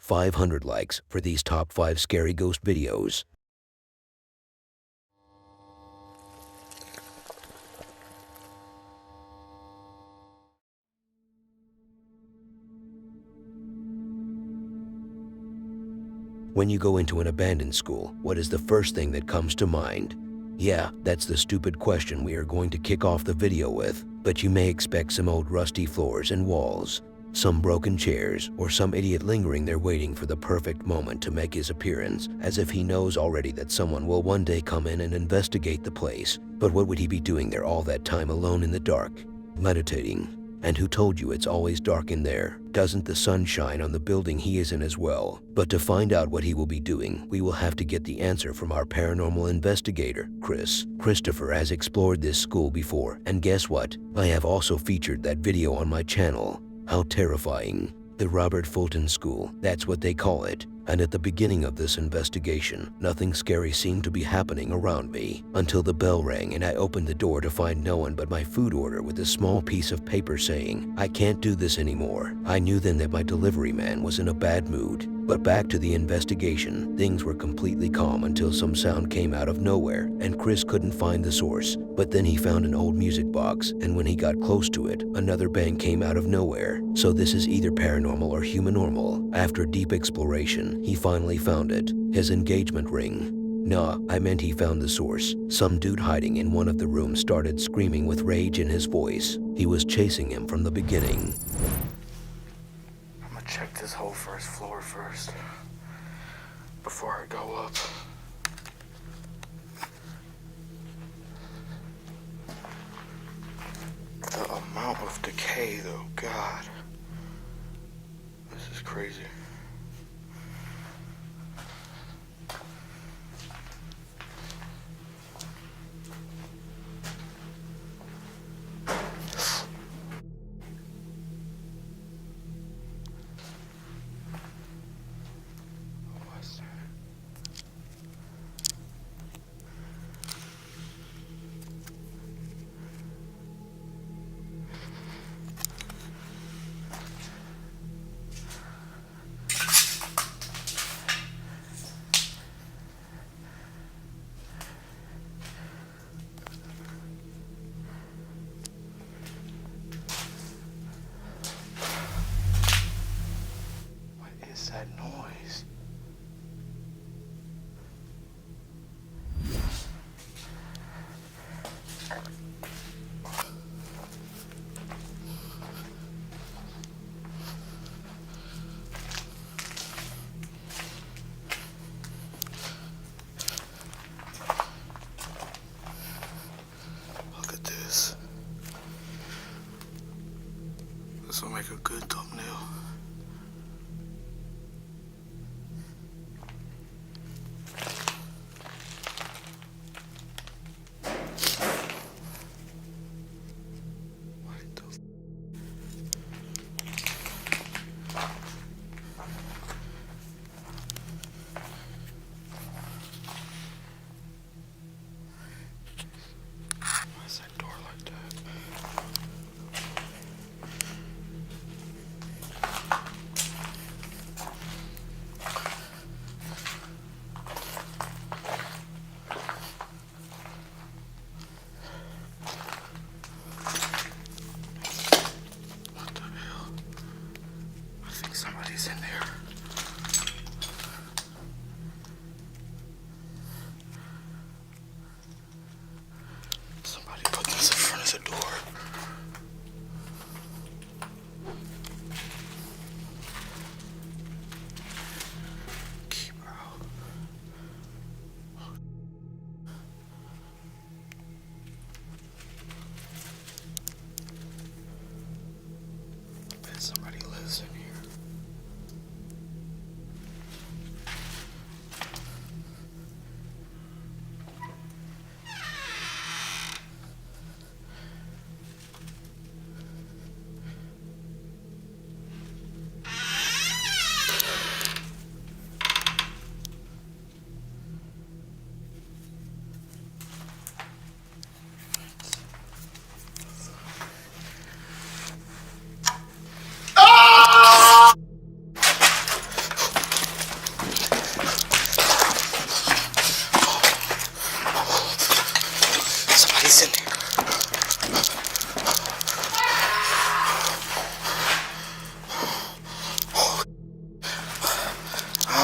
500 likes for these top 5 scary ghost videos. When you go into an abandoned school, what is the first thing that comes to mind? Yeah, that's the stupid question we are going to kick off the video with, but you may expect some old rusty floors and walls, some broken chairs, or some idiot lingering there waiting for the perfect moment to make his appearance, as if he knows already that someone will one day come in and investigate the place. But what would he be doing there all that time alone in the dark? Meditating. And who told you it's always dark in there? Doesn't the sun shine on the building he is in as well? But to find out what he will be doing, we will have to get the answer from our paranormal investigator, Chris. Christopher has explored this school before, and guess what? I have also featured that video on my channel. How terrifying. The Robert Fulton School, that's what they call it. And at the beginning of this investigation, nothing scary seemed to be happening around me until the bell rang and I opened the door to find no one but my food order with a small piece of paper saying, "I can't do this anymore." I knew then that my delivery man was in a bad mood. But back to the investigation, things were completely calm until some sound came out of nowhere and Chris couldn't find the source. But then he found an old music box, and when he got close to it, another bang came out of nowhere. So this is either paranormal or human-normal. After deep exploration, he finally found it. His engagement ring. Nah, I meant he found the source. Some dude hiding in one of the rooms started screaming with rage in his voice. He was chasing him from the beginning. I'm gonna check this whole first floor first before I go up. The amount of decay though, God. This is crazy. That noise. Look at this. This will make a good thumbnail.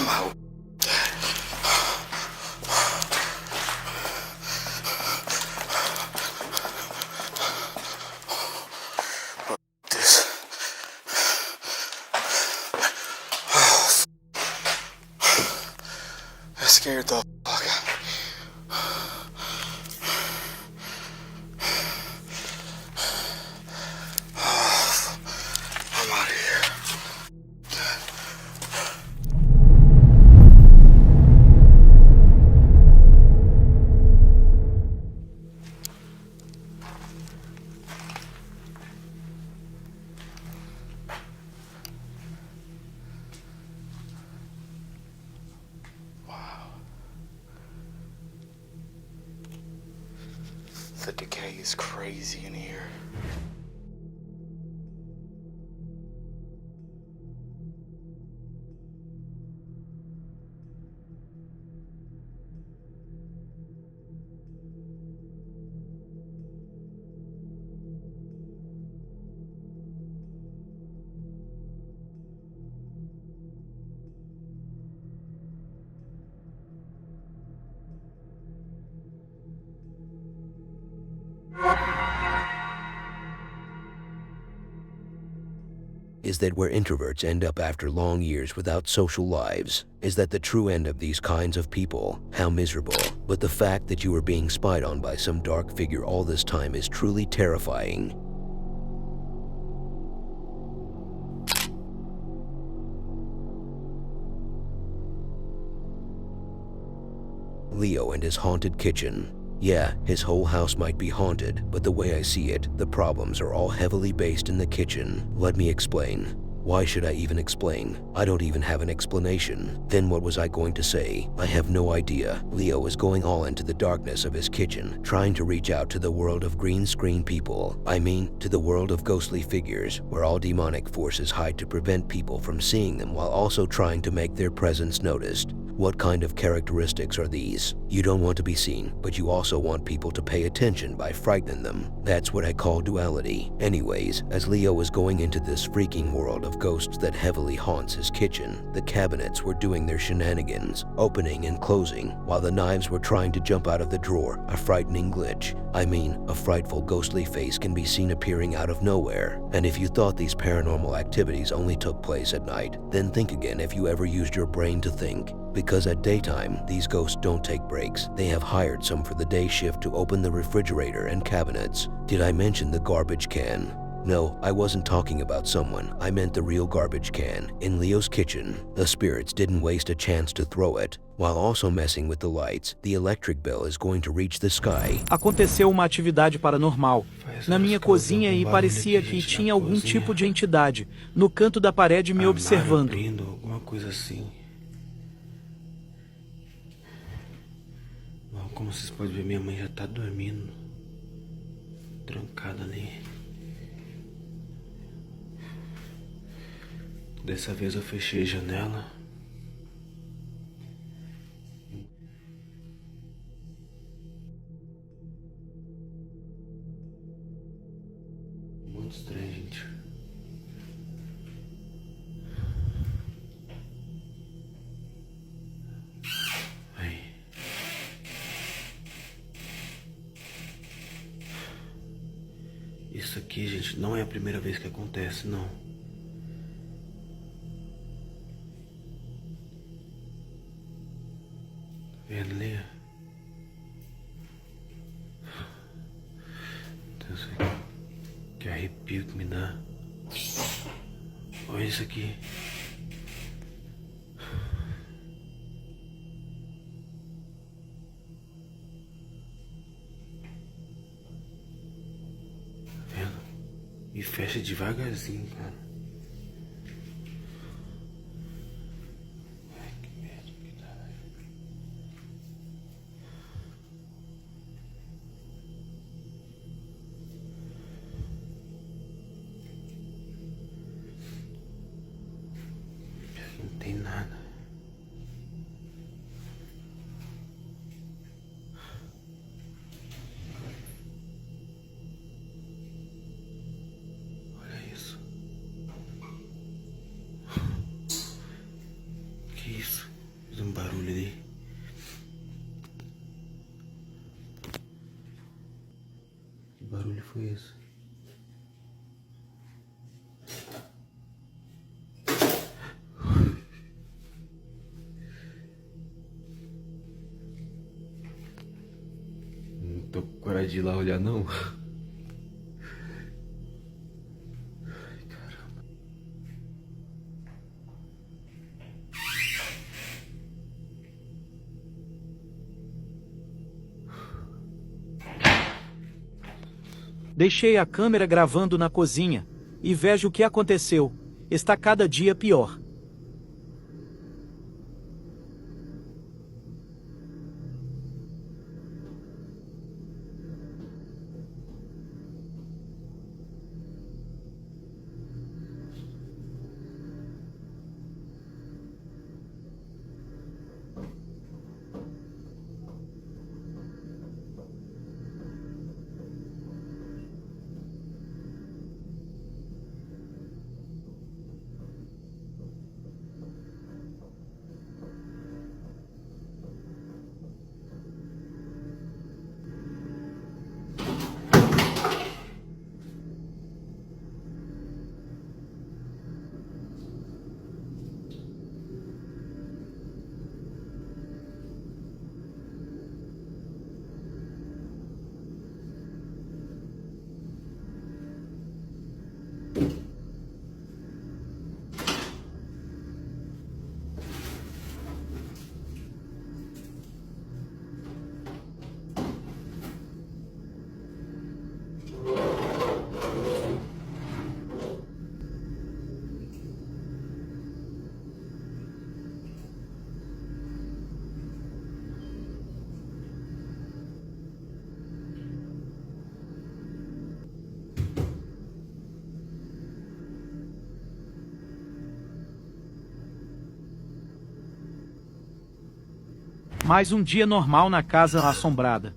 I'm out. That scared the fuck out of me. I'm out of here. The decay is crazy in here. Is that where introverts end up after long years without social lives? Is that the true end of these kinds of people? How miserable. But the fact that you are being spied on by some dark figure all this time is truly terrifying. Leo and his haunted kitchen. Yeah, his whole house might be haunted, but the way I see it, the problems are all heavily based in the kitchen. Let me explain. Why should I even explain? I don't even have an explanation. Then what was I going to say? I have no idea. Leo is going all into the darkness of his kitchen, trying to reach out to the world of green screen people. I mean, to the world of ghostly figures, where all demonic forces hide to prevent people from seeing them while also trying to make their presence noticed. What kind of characteristics are these? You don't want to be seen, but you also want people to pay attention by frightening them. That's what I call duality. Anyways, as Leo is going into this freaking world of ghosts that heavily haunts his kitchen, the cabinets were doing their shenanigans, opening and closing, while the knives were trying to jump out of the drawer, a frightening glitch. I mean, a frightful ghostly face can be seen appearing out of nowhere. And if you thought these paranormal activities only took place at night, then think again if you ever used your brain to think. Because at daytime, these ghosts don't take breaks. They have hired some for the day shift to open the refrigerator and cabinets. Did I mention the garbage can? No, I wasn't talking about someone. I meant the real garbage can. In Leo's kitchen, the spirits didn't waste a chance to throw it. While also messing with the lights, the electric bill is going to reach the sky. Aconteceu uma atividade paranormal na minha cozinha e parecia que tinha algum tipo de entidade no canto da parede me observando. Abrindo, alguma coisa assim. Bom, como vocês podem ver, minha mãe já tá dormindo, trancada ali. Dessa vez eu fechei a janela. Muito estranho, gente. Aí. Isso aqui, gente, não é a primeira vez que acontece, não. Vendo ali? Deus, que arrepio que me dá. Olha isso aqui. Tá vendo? E fecha devagarzinho, cara. Não tem nada. Olha isso. Que isso? barulho ali. Que barulho foi esse? Não tô com coragem de ir lá olhar não. Ai, caramba. Deixei a câmera gravando na cozinha. E vejo o que aconteceu. Está cada dia pior. Mais um dia normal na casa assombrada.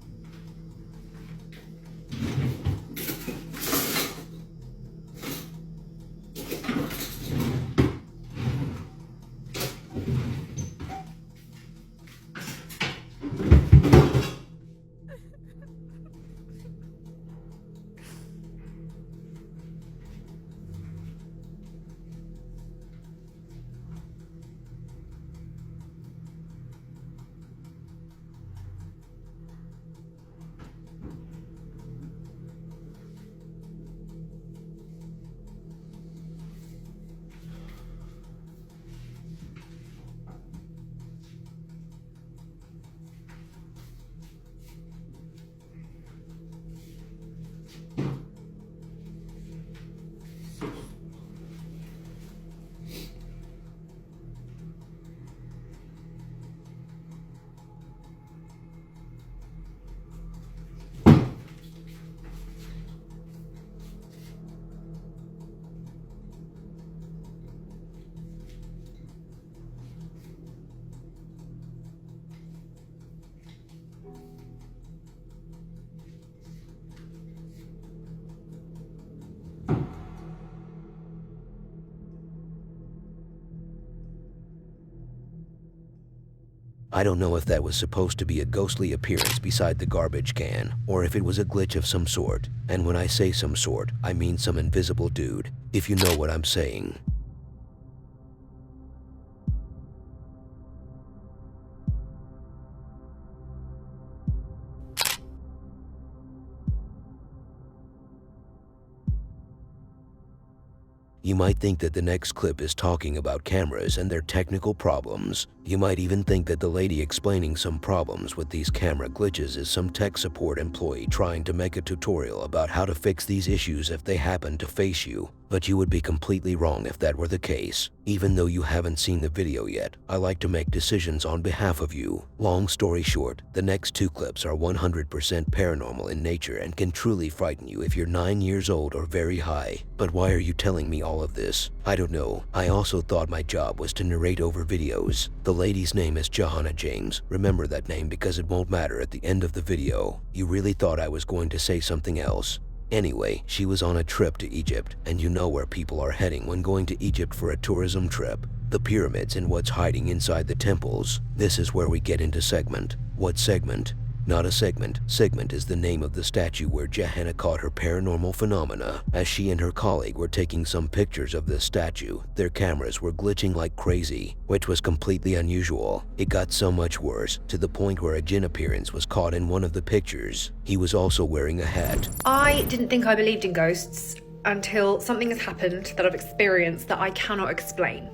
I don't know if that was supposed to be a ghostly appearance beside the garbage can, or if it was a glitch of some sort. And when I say some sort, I mean some invisible dude, if you know what I'm saying. You might think that the next clip is talking about cameras and their technical problems. You might even think that the lady explaining some problems with these camera glitches is some tech support employee trying to make a tutorial about how to fix these issues if they happen to face you. But you would be completely wrong if that were the case. Even though you haven't seen the video yet, I like to make decisions on behalf of you. Long story short, the next two clips are 100% paranormal in nature and can truly frighten you if you're 9 years old or very high. But why are you telling me all of this? I don't know. I also thought my job was to narrate over videos. The lady's name is Johanna James. Remember that name because it won't matter at the end of the video. You really thought I was going to say something else. Anyway, she was on a trip to Egypt, and you know where people are heading when going to Egypt for a tourism trip. The pyramids and what's hiding inside the temples. This is where we get into segment. What segment? Not a segment. Segment is the name of the statue where Johanna caught her paranormal phenomena. As she and her colleague were taking some pictures of this statue, their cameras were glitching like crazy, which was completely unusual. It got so much worse, to the point where a jinn appearance was caught in one of the pictures. He was also wearing a hat. I didn't think I believed in ghosts until something has happened that I've experienced that I cannot explain.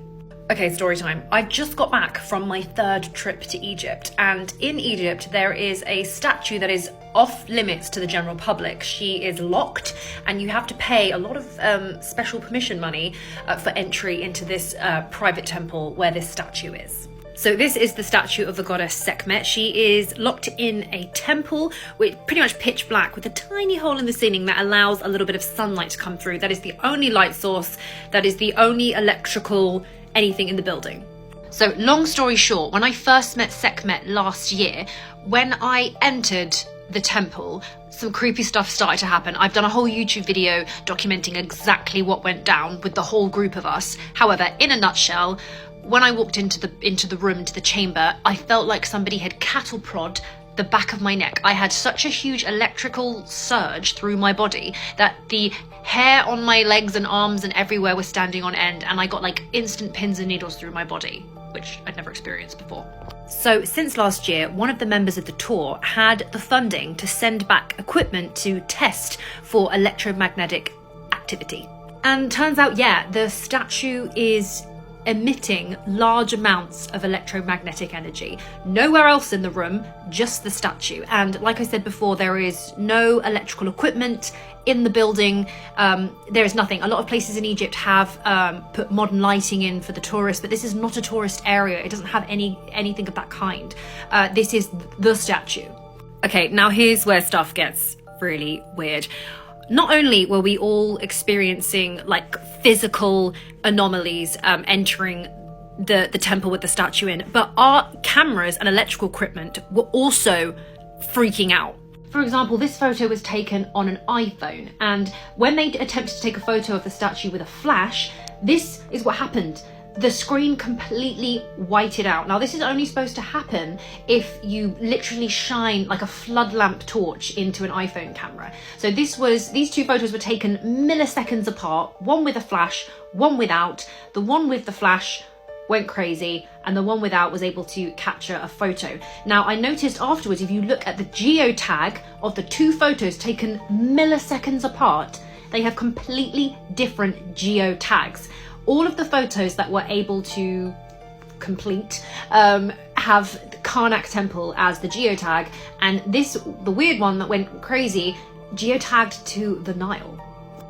Okay, story time. I just got back from my 3rd trip to Egypt, and in Egypt there is a statue that is off limits to the general public. She is locked, and you have to pay a lot of special permission money for entry into this private temple where this statue is. So this is the statue of the goddess Sekhmet. She is locked in a temple with pretty much pitch black with a tiny hole in the ceiling that allows a little bit of sunlight to come through. That is the only light source. That is the only electrical anything in the building. So long story short, when I first met Sekhmet last year, when I entered the temple, some creepy stuff started to happen. I've done a whole YouTube video documenting exactly what went down with the whole group of us. However, in a nutshell, when I walked into the room, into the chamber, I felt like somebody had cattle prod the back of my neck. I had such a huge electrical surge through my body that the hair on my legs and arms and everywhere was standing on end, and I got like instant pins and needles through my body, which I'd never experienced before. So since last year, one of the members of the tour had the funding to send back equipment to test for electromagnetic activity. And turns out, yeah, the statue is emitting large amounts of electromagnetic energy. Nowhere else in the room, just the statue. And like I said before, there is no electrical equipment in the building. There is nothing. A lot of places in Egypt have put modern lighting in for the tourists, but this is not a tourist area. It doesn't have anything of that kind. This is the statue. Okay, now here's where stuff gets really weird. Not only were we all experiencing like physical anomalies entering the temple with the statue in, but our cameras and electrical equipment were also freaking out. For example, this photo was taken on an iPhone, and when they attempted to take a photo of the statue with a flash, this is what happened. The screen completely whited out. Now, this is only supposed to happen if you literally shine like a flood lamp torch into an iPhone camera. So these two photos were taken milliseconds apart, one with a flash, one without. The one with the flash went crazy, and the one without was able to capture a photo. Now, I noticed afterwards, if you look at the geotag of the two photos taken milliseconds apart, they have completely different geotags. All of the photos that were able to complete have Karnak Temple as the geotag, and the weird one that went crazy, geotagged to the Nile.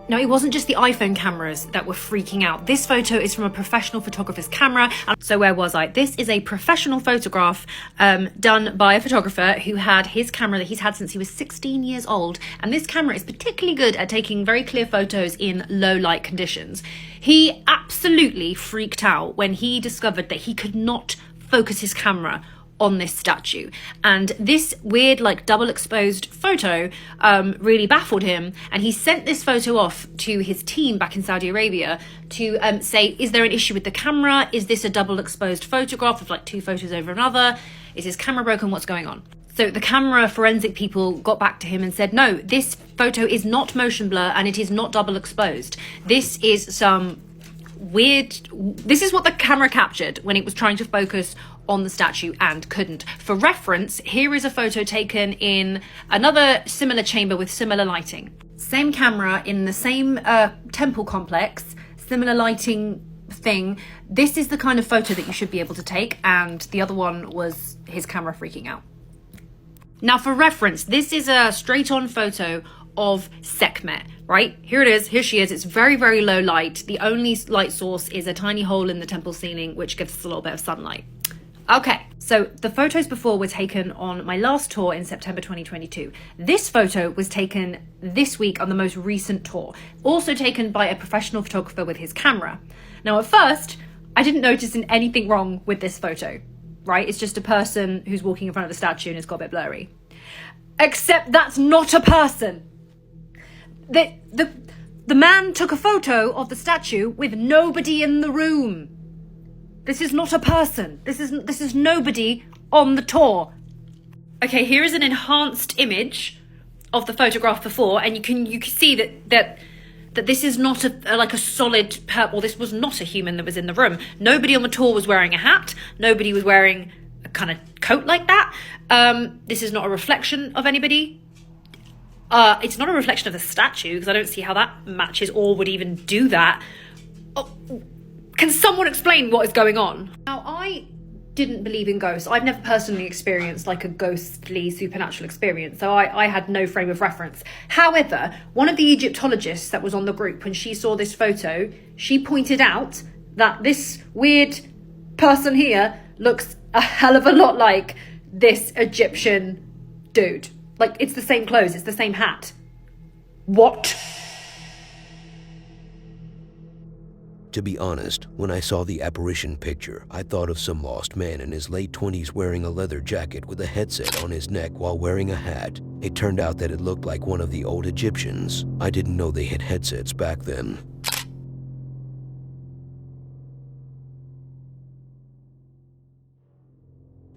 Now, it wasn't just the iPhone cameras that were freaking out. This photo is from a professional photographer's camera. So where was I? This is a professional photograph done by a photographer who had his camera that he's had since he was 16 years old. And this camera is particularly good at taking very clear photos in low light conditions. He absolutely freaked out when he discovered that he could not focus his camera on this statue, and this weird like double exposed photo really baffled him, and he sent this photo off to his team back in Saudi Arabia to say, is there an issue with the camera? Is this a double exposed photograph of like two photos over another? Is his camera broken? What's going on? So the camera forensic people got back to him and said, no, this photo is not motion blur and it is not double exposed. This is some weird, this is what the camera captured when it was trying to focus on the statue and couldn't. For reference, here is a photo taken in another similar chamber with similar lighting. Same camera in the same temple complex, similar lighting thing. This is the kind of photo that you should be able to take, and the other one was his camera freaking out. Now, for reference, this is a straight-on photo of Sekhmet, right? Here it is, here she is. It's very, very low light. The only light source is a tiny hole in the temple ceiling, which gives us a little bit of sunlight. Okay, so the photos before were taken on my last tour in September 2022. This photo was taken this week on the most recent tour, also taken by a professional photographer with his camera. Now, at first, I didn't notice anything wrong with this photo, right? It's just a person who's walking in front of the statue and it's got a bit blurry. Except that's not a person. The man took a photo of the statue with nobody in the room. This is not a person. This is nobody on the tour. Okay, here is an enhanced image of the photograph before, and you can see that this is not a solid or this was not a human that was in the room. Nobody on the tour was wearing a hat. Nobody was wearing a kind of coat like that. This is not a reflection of anybody. It's not a reflection of the statue, because I don't see how that matches or would even do that. Oh, can someone explain what is going on? Now, I didn't believe in ghosts. I've never personally experienced like a ghostly supernatural experience, so I had no frame of reference. However, one of the Egyptologists that was on the group, when she saw this photo, she pointed out that this weird person here looks a hell of a lot like this Egyptian dude. Like, it's the same clothes, it's the same hat. What? To be honest, when I saw the apparition picture, I thought of some lost man in his late 20s wearing a leather jacket with a headset on his neck while wearing a hat. It turned out that it looked like one of the old Egyptians. I didn't know they had headsets back then.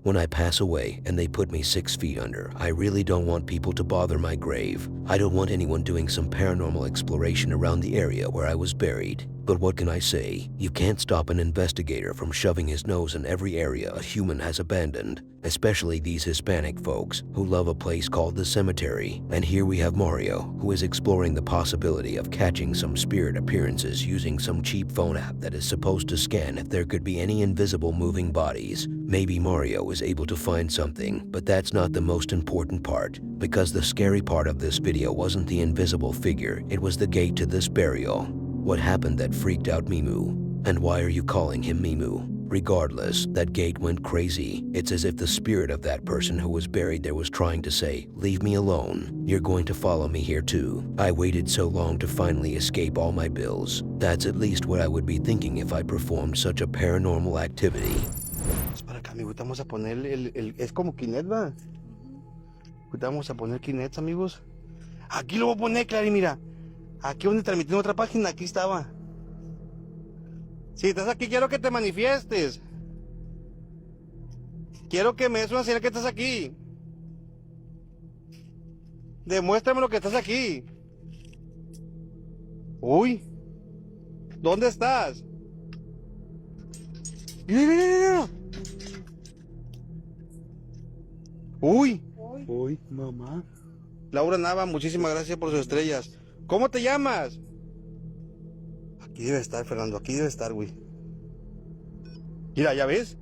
When I pass away and they put me 6 feet under, I really don't want people to bother my grave. I don't want anyone doing some paranormal exploration around the area where I was buried. But what can I say? You can't stop an investigator from shoving his nose in every area a human has abandoned, especially these Hispanic folks who love a place called the cemetery. And here we have Mario, who is exploring the possibility of catching some spirit appearances using some cheap phone app that is supposed to scan if there could be any invisible moving bodies. Maybe Mario was able to find something, but that's not the most important part, because the scary part of this video wasn't the invisible figure, it was the gate to this burial. What happened that freaked out Mimu? And why are you calling him Mimu? Regardless, that gate went crazy. It's as if the spirit of that person who was buried there was trying to say, "Leave me alone. You're going to follow me here too." I waited so long to finally escape all my bills. That's at least what I would be thinking if I performed such a paranormal activity. Para acá, amigo, vamos a poner es como Kinect, ¿va? Vamos a poner Kinect, amigos. Aquí lo voy a poner, Clary, mira. Aquí donde transmití en otra página, aquí estaba. Si estás aquí, quiero que te manifiestes. Quiero que me des una señal que estás aquí. Demuéstrame lo que estás aquí. Uy. ¿Dónde estás? Mira, mira, mira. Uy. Uy, mamá. Laura Nava, muchísimas gracias por sus estrellas. ¿Cómo te llamas? Aquí debe estar, Fernando, aquí debe estar, güey. Mira, ¿ya ves?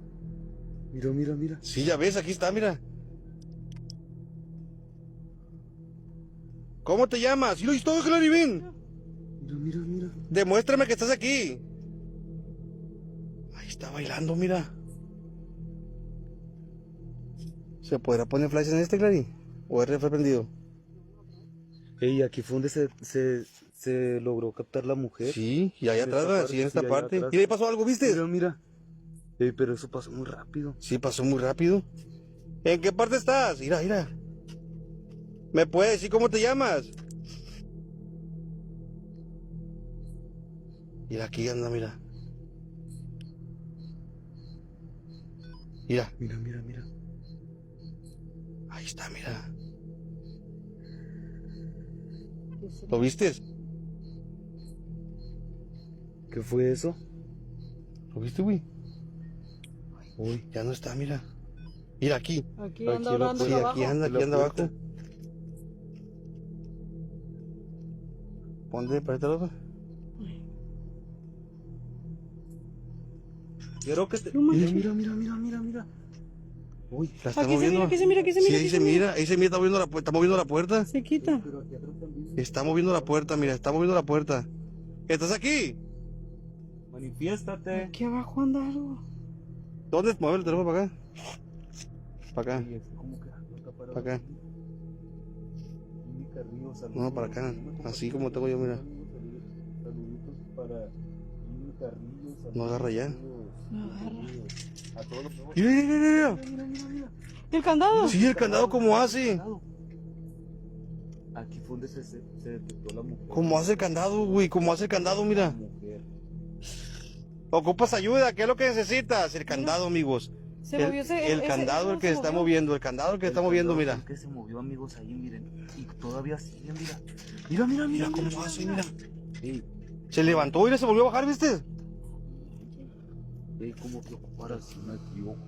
Mira, mira, mira. Sí, ya ves, aquí está, mira. ¿Cómo te llamas? ¡Y lo hizo, Clary, ven! Mira, mira, mira. Demuéstrame que estás aquí. Ahí está bailando, mira. ¿Se podrá poner flash en este, Clary? ¿O es reflejo prendido? Ey, aquí fue donde se logró captar la mujer. Sí, y allá atrás, sí, en esta parte. Atrás. Y ahí pasó algo, ¿viste? Mira, mira. Ey, pero eso pasó muy rápido. Sí, pasó muy rápido. ¿En qué parte estás? Mira, mira. ¿Me puedes decir cómo te llamas? Mira, aquí anda, mira. Mira. Mira, mira, mira. Ahí está, mira. ¿Lo viste? ¿Qué fue eso? ¿Lo viste, güey? Uy, Ya no está, mira. Mira, aquí. Aquí anda hablando Sí, abajo. aquí anda abajo. Ponte para este lado. quiero que te... No manches. mira, mira, mira, mira, mira. Uy, la está Aquí se moviendo. mira, aquí se mira, aquí se mira. Sí, aquí ahí se mira, ahí se mira, está moviendo la puerta, está moviendo la puerta. Se quita. Está moviendo la puerta, mira, está moviendo la puerta. ¿Estás aquí? Manifiéstate. Aquí abajo anda algo. ¿Dónde? Mueve el teléfono para acá. Para acá, Y así como que acá para para acá. Mónica Ríos, saludos. No, para acá. Así como tengo yo, mira. Saluditos para Mónica Ríos. No agarra ya. No agarra. A todos los nuevos. Mira, mira, mira. ¿Y el candado? Sí, el candado como hace. Aquí fue donde se detectó la mujer. ¿Cómo hace el candado, güey? ¿Cómo hace el candado? Mira. Mujer. Ocupas ayuda, ¿qué es lo que necesitas? El candado, amigos. Se movió El candado, el que se está moviendo, el candado, el que se está moviendo, mira. Que se movió, amigos, ahí, miren. Y todavía sigue, mira. Mira, mira, mira. Mira cómo hace, mira. Ey, Se levantó y se volvió a bajar, ¿viste? como que ocupara si me equivoco.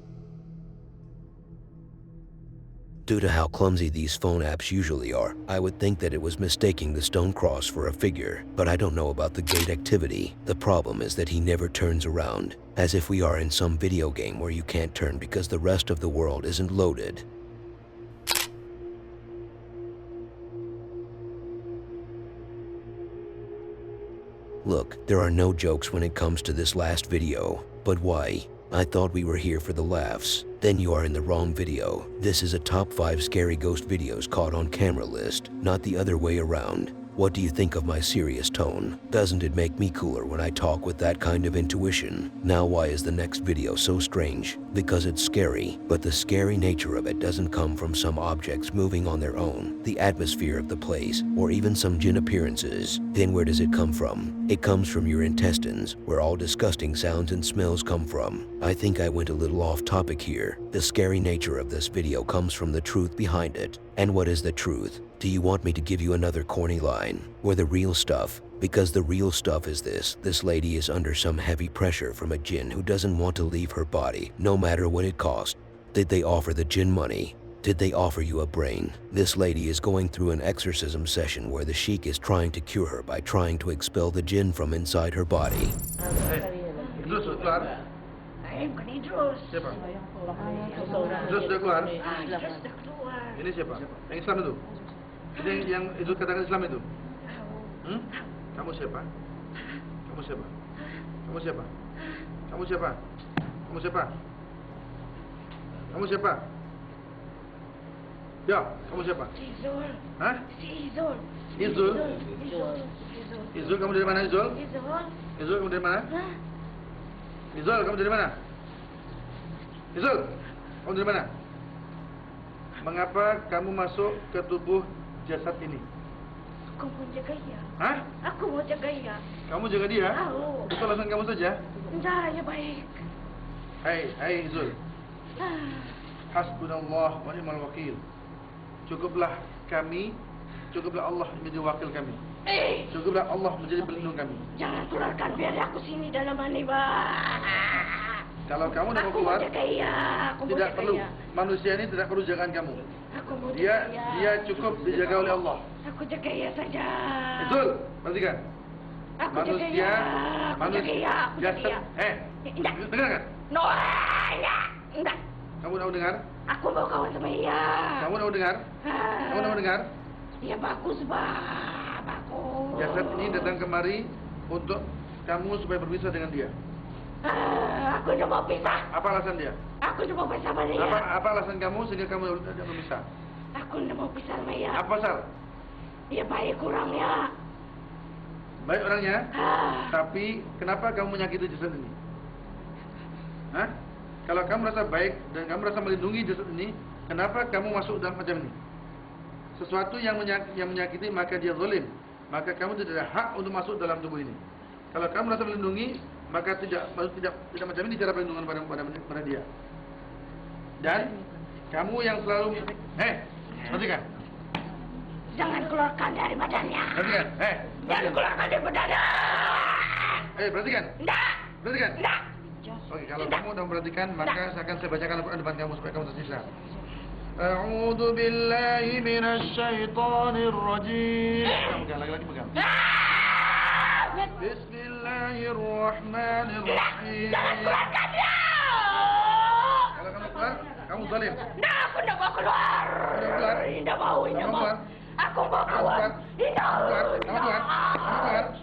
Due to how clumsy these phone apps usually are, I would think that it was mistaking the stone cross for a figure, but I don't know about the gate activity. The problem is that he never turns around, as if we are in some video game where you can't turn because the rest of the world isn't loaded. Look, there are no jokes when it comes to this last video, but why? I thought we were here for the laughs. Then you are in the wrong video. This is a top 5 scary ghost videos caught on camera list, not the other way around. What do you think of my serious tone? Doesn't it make me cooler when I talk with that kind of intuition? Now why is the next video so strange? Because it's scary, but the scary nature of it doesn't come from some objects moving on their own, the atmosphere of the place, or even some jinn appearances. Then where does it come from? It comes from your intestines, where all disgusting sounds and smells come from. I think I went a little off topic here. The scary nature of this video comes from the truth behind it. And what is the truth? Do you want me to give you another corny line? Or the real stuff? Because the real stuff is this lady is under some heavy pressure from a jinn who doesn't want to leave her body, no matter what it costs. Did they offer the jinn money? Did they offer you a brain? This lady is going through an exorcism session where the sheik is trying to cure her by trying to expel the jinn from inside her body. Idrus keluar. Bukan Idrus. Siapa? Idrus sudah keluar. Idrus dah keluar. Ini siapa? Yang Islam itu? Ini yang Idrus katakan Islam itu? Kamu siapa? Kamu siapa? Kamu siapa? Kamu siapa? Kamu siapa? Kamu siapa? Ya, kamu siapa? Izul. Hah? Si Izul. Izul? Izul. Izul, kamu dari mana Izul? Izul. Izul, kamu dari mana? Hah? Izul, kamu dari mana? Izul, kamu dari mana? Mengapa kamu masuk ke tubuh jasad ini? Aku mau jaga dia. Hah? Aku mau jaga dia. Kamu jaga dia? Tahu. Itu alasan kamu saja? Enggak, ya baik. Hai Izul. Hasbunallah wa ni'mal wakil. Cukuplah kami, cukuplah Allah menjadi wakil kami. Cukuplah Allah menjadi pelindung kami. Jangan keluarkan biar aku sini dalam ini, Bang. Kalau kamu tidak mau keluar, tidak perlu. Manusia ini tidak perlu jagaan kamu. Aku mau Dia cukup dijaga oleh Allah. Aku jaga ya saja. Betul, perhatikan. Aku jaga ya. Aku jaga ya. Aku jaga ya. Enggak. Dengar kan? No, enggak. Kamu mau dengar? Aku mau kawan sama dia. Kamu mau dengar? Kamu mau dengar? Ya bagus, Bang. Bagus. Jasad ini datang kemari untuk kamu supaya berpisah dengan dia. Aku udah mau pisah. Apa alasan dia? Aku udah mau pisah sama dia. Apa alasan kamu sehingga kamu tidak berpisah? Aku udah mau pisah sama dia. Apa pasal? Dia baik orangnya. Baik orangnya, tapi kenapa kamu menyakiti jasad ini? Hah? Kalau kamu merasa baik dan kamu merasa melindungi jasad ini, kenapa kamu masuk dalam macam ini? Sesuatu yang menyakiti maka dia zalim. Maka kamu tidak ada hak untuk masuk dalam tubuh ini. Kalau kamu merasa melindungi, maka tidak macam ini cara perlindungan pada dia. Dan kamu yang selalu perhatikan. Jangan keluarkan dari badannya. Perhatikan, Jangan keluarkan dari badannya. Perhatikan. Enggak. Perhatikan. Enggak. Oke, kalau kamu sudah memperhatikan, maka saya bacakan Al-Quran depan kamu supaya kamu tersisa. A'udzu billahi minasy syaithanir rajim. Pegang lagi pegang. Bismillahirrahmanirrahim. Jangan keluarkan dia. Kalau kamu keluar, kamu zalim. Nah, aku tidak mau keluar. Tidak mau. Aku mau keluar. Tidak. Kamu keluar.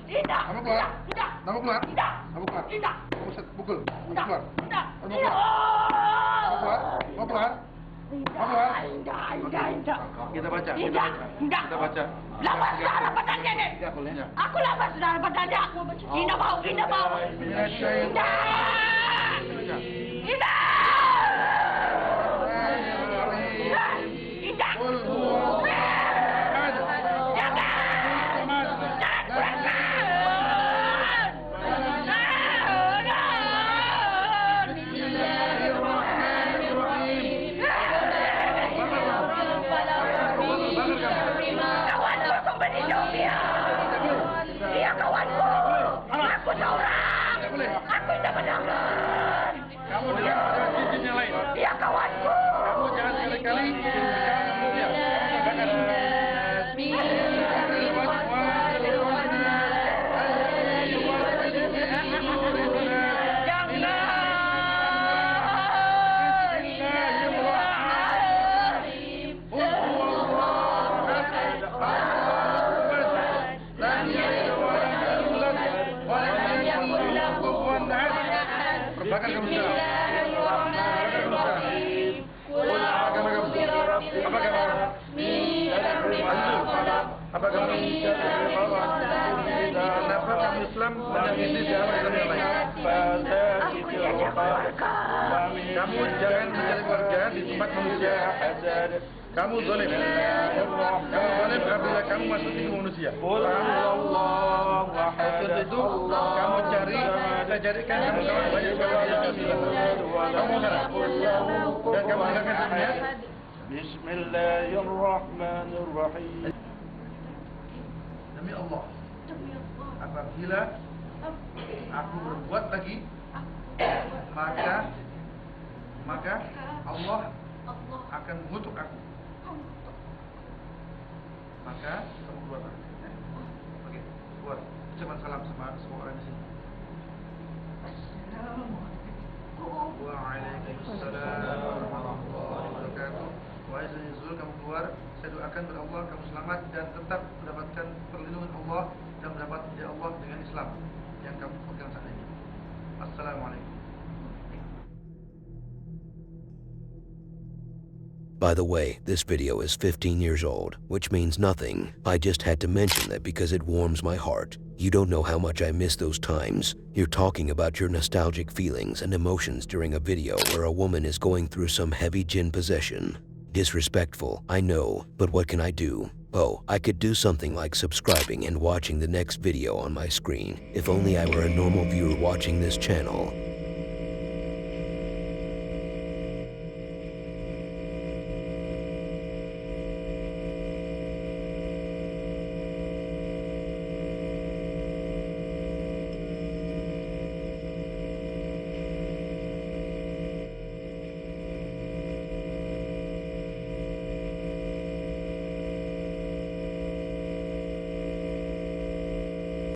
Tidak. Kamu keluar. Tidak. Kamu keluar. Tidak. Kamu keluar. Tidak. Kamu pukul. Tidak. Keluar. Tidak. Kamu keluar. Kamu keluar. Kamu keluar. Tidak. Kita baca. Tidak. Kita baca. Lapas darah badannya nih. Aku lapas darah badannya. Tidak mau. Tidak. Kenapa kamu Islam menyakiti siapa Islam yang lain? Kamu jangan mencari keluarga di tempat manusia. Kamu zalim. Kamu zalim apabila kamu masuk di manusia. Untuk itu kamu cari, saya carikan kamu kawan banyak sekali yang kasih. Kamu sana dan kamu dengarkan semuanya. Bismillahirrahmanirrahim. Demi Allah, apabila aku berbuat lagi, maka Allah akan mengutuk aku. Maka kamu keluar. Oke, keluar. Ucapan salam sama semua orang di sini. Waalaikumsalam warahmatullahi wabarakatuh. Wahai Sayyidina Zul, kamu keluar. Saya doakan kepada Allah kamu selamat dan tetap mendapatkan perlindungan Allah dan mendapat hidayah Allah dengan Islam yang kamu pegang saat ini. Assalamualaikum. By the way, this video is 15 years old, which means nothing. I just had to mention that because it warms my heart. You don't know how much I miss those times. You're talking about your nostalgic feelings and emotions during a video where a woman is going through some heavy jinn possession. Disrespectful, I know, but what can I do? Oh, I could do something like subscribing and watching the next video on my screen. If only I were a normal viewer watching this channel.